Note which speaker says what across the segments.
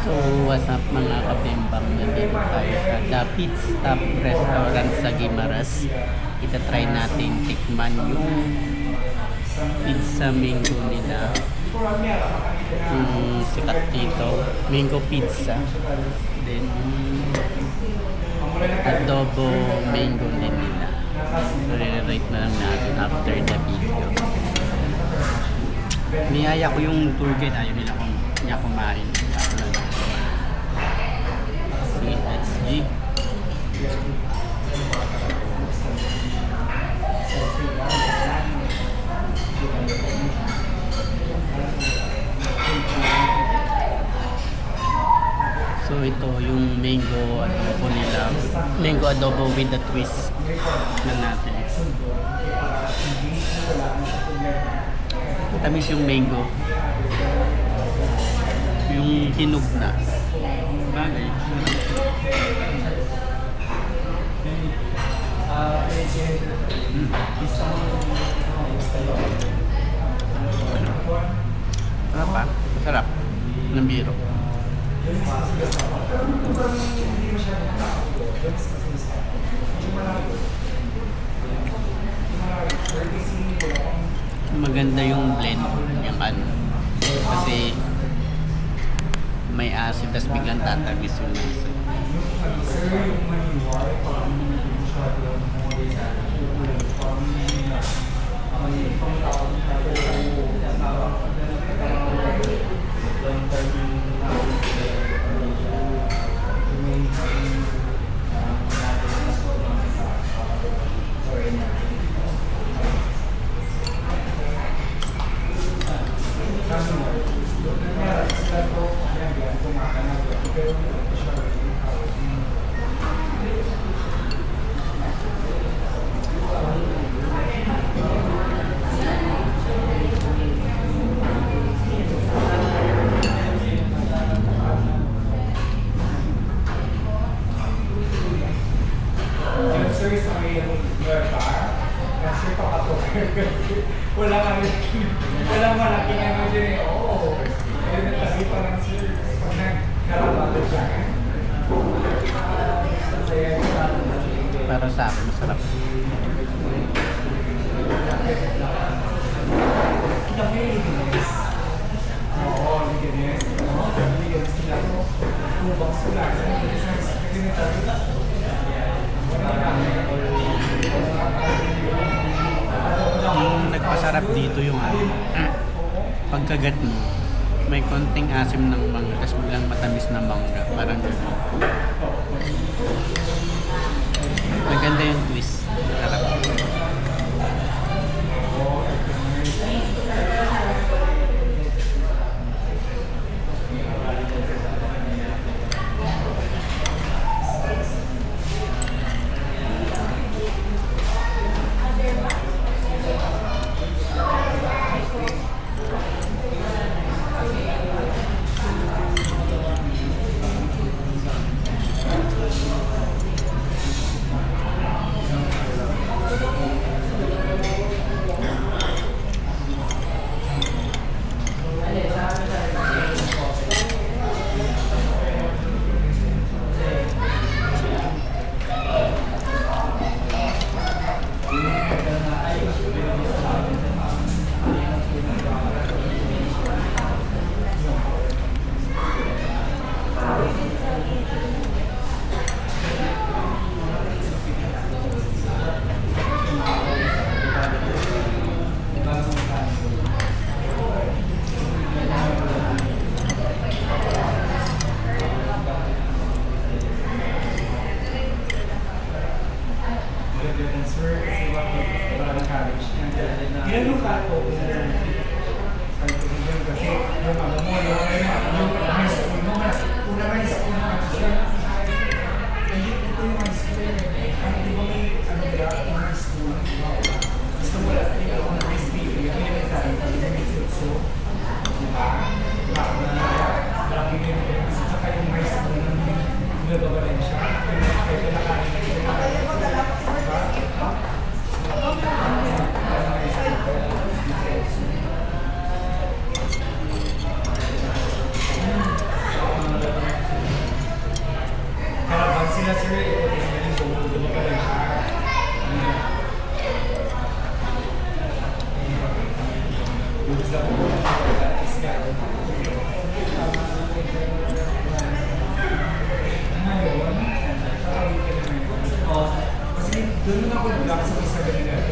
Speaker 1: So, what's up mga kabembang? Nandito tayo sa The Pit Stop Restaurant sa Guimaras. Ita-try natin tikman yung pizza mango nila. Yung sikat dito, mango pizza. Then, adobo mango din nila. So, rate na lang natin after the video. Niyaya ko yung tour guide, ayaw niya kumain. Sige, let's G. So ito yung mango adobo nila. Mango adobo with the twist na natin. Tamis yung mango. Yung hinog na. Bagay. Sarap pa? Sarap. Ng biro. Maganda yung blend yung ano. Kasi may acid tapos biglang tatamis yung lasa.
Speaker 2: Walang malaking ano dyan eh. Oo. Pero nagtagi pa lang sir. Pag nagkarabato siya.
Speaker 1: Para sa akin, masarap.
Speaker 2: Oo, liganes. Liganes sila. Kubang sila.
Speaker 1: Yung nagpasarap dito yung ano, pagkagat mo, may konting asim ng mangga, tapos biglang matamis na mangga. Parang gano'n. Maganda yung twist. Sarap.
Speaker 2: sila sir, ito din yung gold. Hindi pa rin siya. Yung sa is ka. Ngayon, kasi doon ako nag-block sa isa ganyan.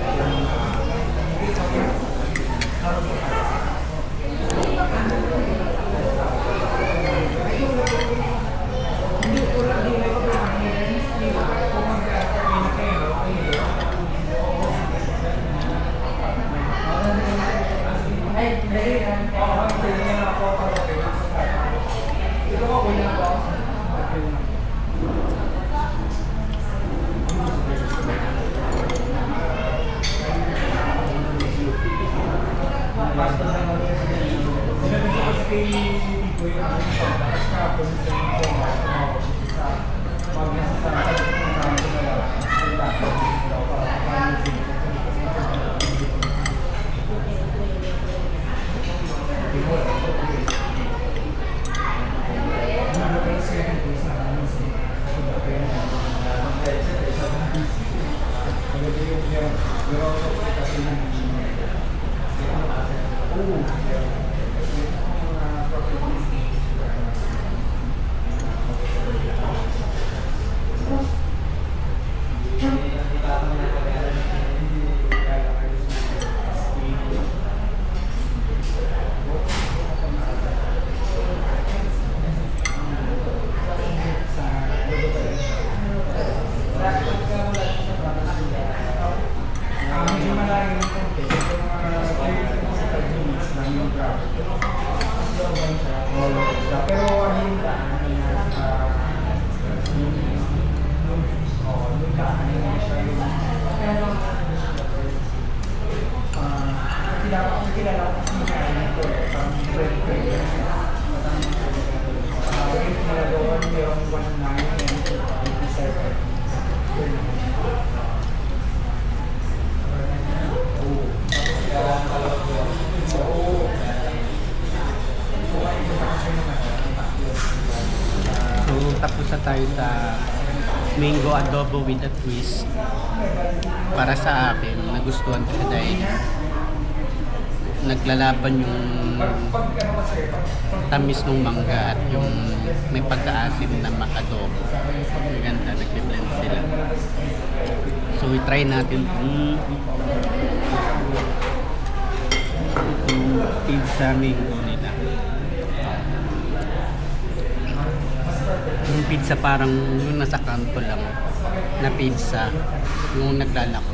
Speaker 1: So, tapos na tayo sa mango adobo with a twist. Para sa akin, nagustuhan ko siya dahil naglalaban yung tamis ng mangga at yung may pagkaasim na adobo. Maganda, nag-blend sila. So, i-try natin itong pizza mango nila. Yung pizza parang yung nasa kanto lang na pizza yung naglalako.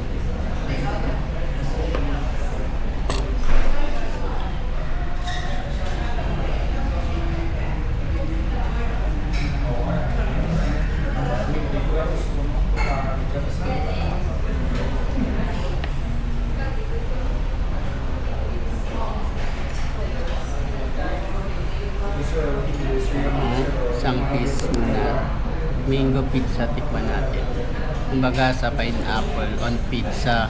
Speaker 1: Isang piece na mango pizza, tikman natin. Kumbaga sa pineapple on pizza,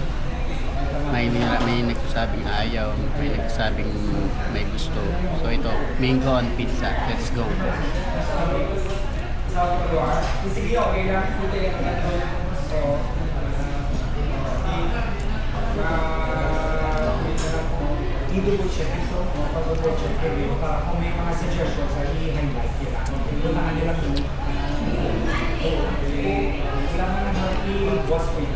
Speaker 1: may nagsasabing ayaw, may nagsasabing may gusto. So ito, mango on pizza. Let's go.
Speaker 2: Sige, okay lang. I-double check ito, pag-double check kayo, para kung may mga suggestions, i-highlight nila. Punta ka nila doon. Kailangan naman i-boss ko yun.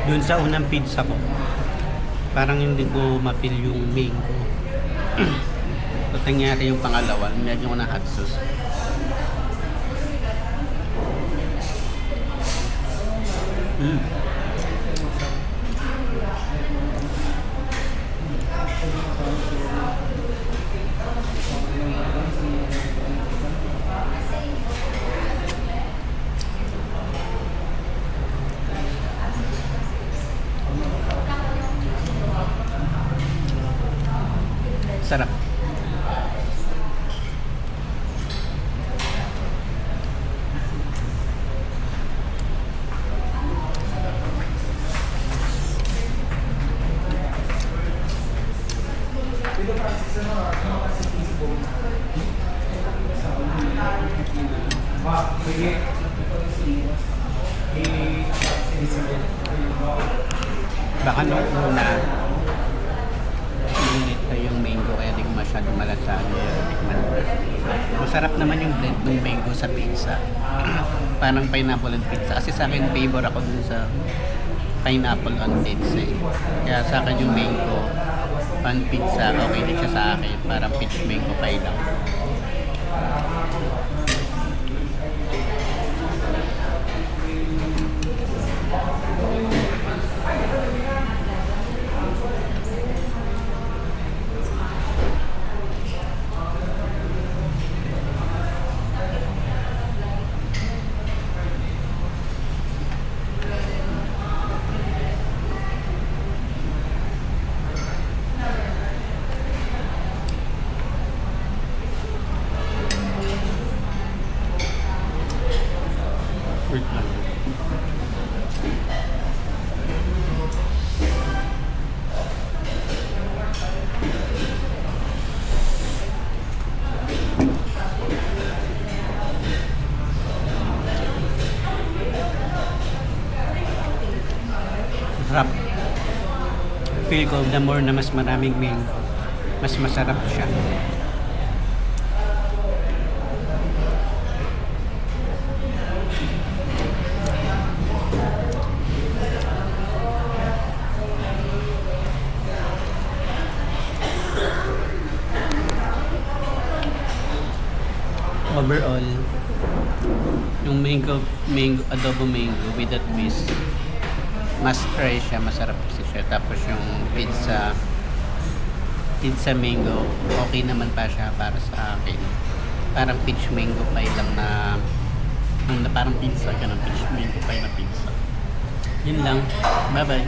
Speaker 1: Doon sa unang pizza ko, parang hindi ko ma-feel yung mango. So, nangyari yung pangalawa, medyo ko na hot sauce. Sarap.
Speaker 2: Dito Francis, ano kasi Facebook? Sige.
Speaker 1: Baka nung una, init na yung mango kaya di ko masyadong malasado yung tikman ko. Masarap naman yung blend ng mango sa pizza. Parang pineapple and pizza. Kasi sa akin, favor ako dun sa pineapple on pizza eh. Kaya sa akin yung mango on pizza, okay din siya sa akin. Parang peach mango pie lang. Wait lang. Sarap. Feel ko the more na mas maraming mango, mas masarap siya. Overall, yung adobo mango with that twist, mas try siya, masarap kasi siya. Tapos yung pizza mango, okay naman pa siya para sa akin. Parang peach mango pie lang na parang pizza ka ng peach mango pie na pizza. Yun lang. Bye bye.